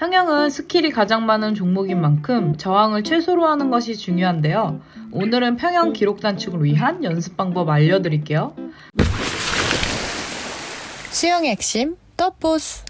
평형은 스킬이 가장 많은 종목인 만큼 저항을 최소로 하는 것이 중요한데요. 오늘은 평형 기록 단축을 위한 연습 방법 알려드릴게요. 수영의 핵심 떡보스.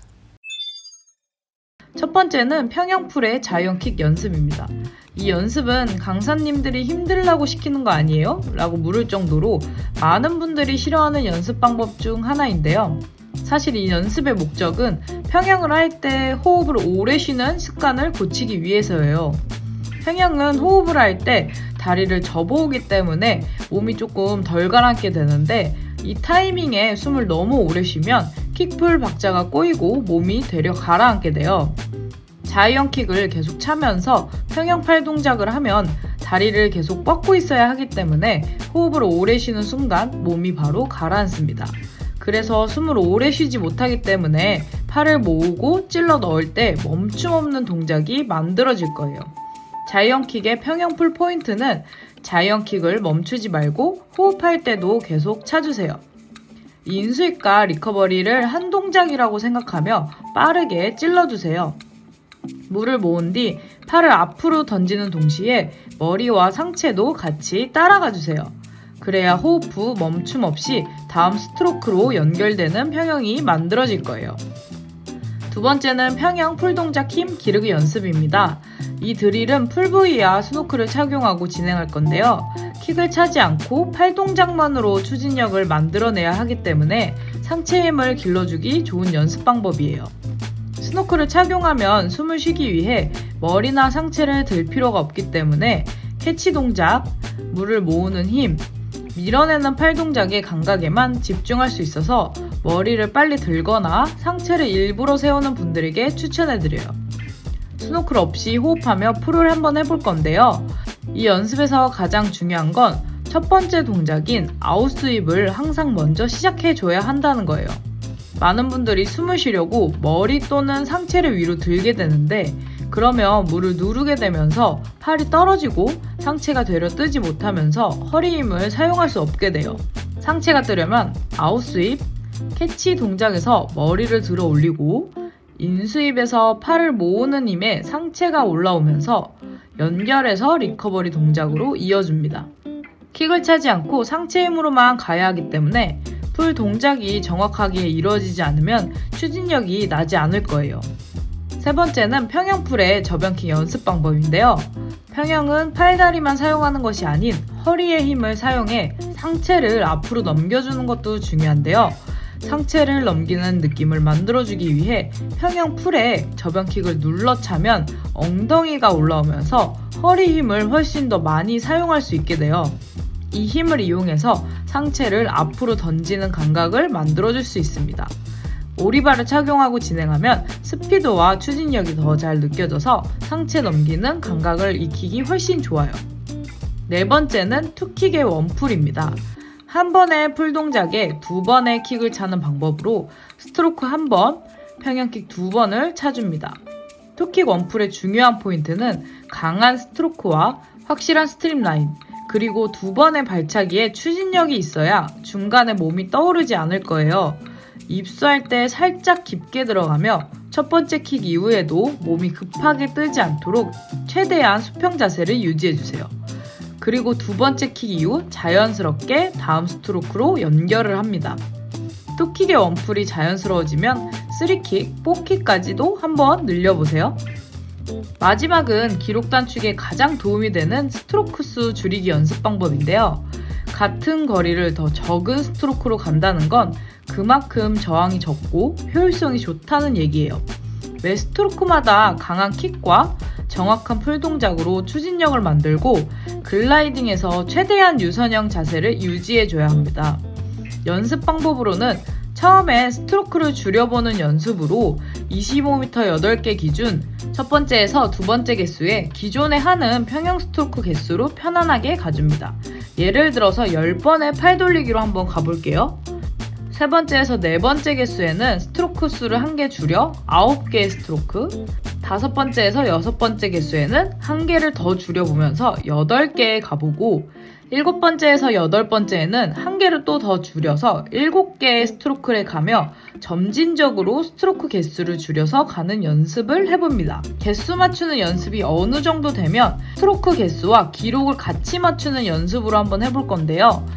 첫 번째는 평형 풀의 자이언킥 연습입니다. 이 연습은 강사님들이 힘들라고 시키는 거 아니에요? 라고 물을 정도로 많은 분들이 싫어하는 연습 방법 중 하나인데요. 사실 이 연습의 목적은 평형을 할 때 호흡을 오래 쉬는 습관을 고치기 위해서예요. 평형은 호흡을 할 때 다리를 접어오기 때문에 몸이 조금 덜 가라앉게 되는데 이 타이밍에 숨을 너무 오래 쉬면 킥풀 박자가 꼬이고 몸이 되려 가라앉게 돼요. 자이언킥을 계속 차면서 평형 팔 동작을 하면 다리를 계속 뻗고 있어야 하기 때문에 호흡을 오래 쉬는 순간 몸이 바로 가라앉습니다. 그래서 숨을 오래 쉬지 못하기 때문에 팔을 모으고 찔러 넣을 때 멈춤 없는 동작이 만들어질 거예요. 자이언킥의 평형 풀 포인트는 자이언킥을 멈추지 말고 호흡할 때도 계속 차주세요. 인수입과 리커버리를 한 동작이라고 생각하며 빠르게 찔러주세요. 물을 모은 뒤 팔을 앞으로 던지는 동시에 머리와 상체도 같이 따라가 주세요. 그래야 호흡 후 멈춤 없이 다음 스트로크로 연결되는 평형이 만들어질 거예요. 두 번째는 평형 풀 동작 힘 기르기 연습입니다. 이 드릴은 풀 부위와 스노크를 착용하고 진행할 건데요. 킥을 차지 않고 팔 동작만으로 추진력을 만들어내야 하기 때문에 상체 힘을 길러주기 좋은 연습 방법이에요. 스노크를 착용하면 숨을 쉬기 위해 머리나 상체를 들 필요가 없기 때문에 캐치 동작, 물을 모으는 힘, 밀어내는 팔 동작의 감각에만 집중할 수 있어서 머리를 빨리 들거나 상체를 일부러 세우는 분들에게 추천해드려요. 스노클 없이 호흡하며 풀을 한번 해볼 건데요. 이 연습에서 가장 중요한 건 첫 번째 동작인 아웃스윕을 항상 먼저 시작해줘야 한다는 거예요. 많은 분들이 숨을 쉬려고 머리 또는 상체를 위로 들게 되는데 그러면 물을 누르게 되면서 팔이 떨어지고 상체가 되려 뜨지 못하면서 허리 힘을 사용할 수 없게 돼요. 상체가 뜨려면 아웃스윕, 캐치 동작에서 머리를 들어 올리고 인스윕에서 팔을 모으는 힘에 상체가 올라오면서 연결해서 리커버리 동작으로 이어줍니다. 킥을 차지 않고 상체 힘으로만 가야 하기 때문에 풀 동작이 정확하게 이루어지지 않으면 추진력이 나지 않을 거예요. 세 번째는 평형 풀의 저변킥 연습 방법인데요. 평형은 팔다리만 사용하는 것이 아닌 허리의 힘을 사용해 상체를 앞으로 넘겨주는 것도 중요한데요. 상체를 넘기는 느낌을 만들어주기 위해 평형 풀에 저변킥을 눌러 차면 엉덩이가 올라오면서 허리 힘을 훨씬 더 많이 사용할 수 있게 돼요. 이 힘을 이용해서 상체를 앞으로 던지는 감각을 만들어줄 수 있습니다. 오리발을 착용하고 진행하면 스피드와 추진력이 더 잘 느껴져서 상체 넘기는 감각을 익히기 훨씬 좋아요. 네 번째는 투킥의 원풀입니다. 한 번의 풀 동작에 두 번의 킥을 차는 방법으로 스트로크 한 번, 평형킥 두 번을 차줍니다. 투킥 원풀의 중요한 포인트는 강한 스트로크와 확실한 스트림라인, 그리고 두 번의 발차기에 추진력이 있어야 중간에 몸이 떠오르지 않을 거예요. 입수할 때 살짝 깊게 들어가며 첫 번째 킥 이후에도 몸이 급하게 뜨지 않도록 최대한 수평 자세를 유지해주세요. 그리고 두 번째 킥 이후 자연스럽게 다음 스트로크로 연결을 합니다. 투킥의 원풀이 자연스러워지면 3킥, 4킥까지도 한번 늘려보세요. 마지막은 기록 단축에 가장 도움이 되는 스트로크 수 줄이기 연습 방법인데요. 같은 거리를 더 적은 스트로크로 간다는 건 그만큼 저항이 적고 효율성이 좋다는 얘기예요. 매 스트로크마다 강한 킥과 정확한 풀 동작으로 추진력을 만들고 글라이딩에서 최대한 유선형 자세를 유지해줘야 합니다. 연습 방법으로는 처음에 스트로크를 줄여보는 연습으로 25m 8개 기준 첫 번째에서 두 번째 개수에 기존에 하는 평형 스트로크 개수로 편안하게 가줍니다. 예를 들어서 10번의 팔 돌리기로 한번 가볼게요. 세 번째에서 네 번째 개수에는 스트로크 수를 1개 줄여 9개의 스트로크, 다섯 번째에서 여섯 번째 개수에는 1개를 더 줄여보면서 8개에 가보고 일곱 번째에서 여덟 번째에는 1개를 또 더 줄여서 7개의 스트로크를 가며 점진적으로 스트로크 개수를 줄여서 가는 연습을 해봅니다. 개수 맞추는 연습이 어느 정도 되면 스트로크 개수와 기록을 같이 맞추는 연습으로 한번 해볼 건데요.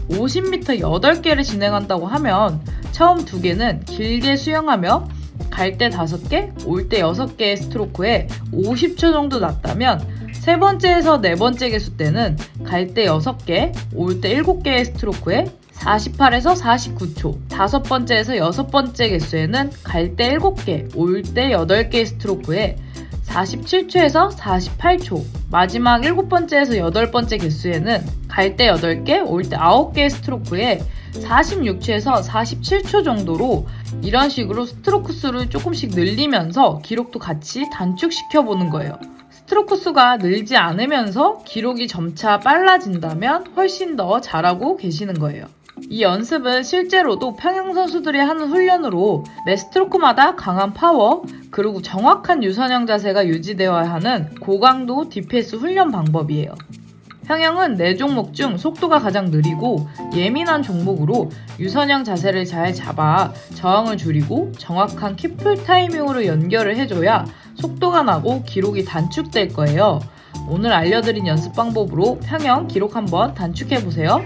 50m 8개를 진행한다고 하면 처음 2개는 길게 수영하며 갈 때 5개, 올 때 6개의 스트로크에 50초 정도 났다면 세 번째에서 네 번째 개수 때는 갈 때 6개, 올 때 7개의 스트로크에 48에서 49초, 다섯 번째에서 여섯 번째 개수에는 갈 때 7개, 올 때 8개의 스트로크에 47초에서 48초, 마지막 7번째에서 8번째 개수에는 갈 때 8개, 올 때 9개의 스트로크에 46초에서 47초 정도로 이런 식으로 스트로크 수를 조금씩 늘리면서 기록도 같이 단축시켜 보는 거예요. 스트로크 수가 늘지 않으면서 기록이 점차 빨라진다면 훨씬 더 잘하고 계시는 거예요. 이 연습은 실제로도 평영 선수들이 하는 훈련으로 매 스트로크마다 강한 파워 그리고 정확한 유선형 자세가 유지되어야 하는 고강도 DPS 훈련 방법이에요. 평영은 4종목 중 속도가 가장 느리고 예민한 종목으로 유선형 자세를 잘 잡아 저항을 줄이고 정확한 킥풀 타이밍으로 연결을 해줘야 속도가 나고 기록이 단축될 거예요. 오늘 알려드린 연습 방법으로 평영 기록 한번 단축해보세요.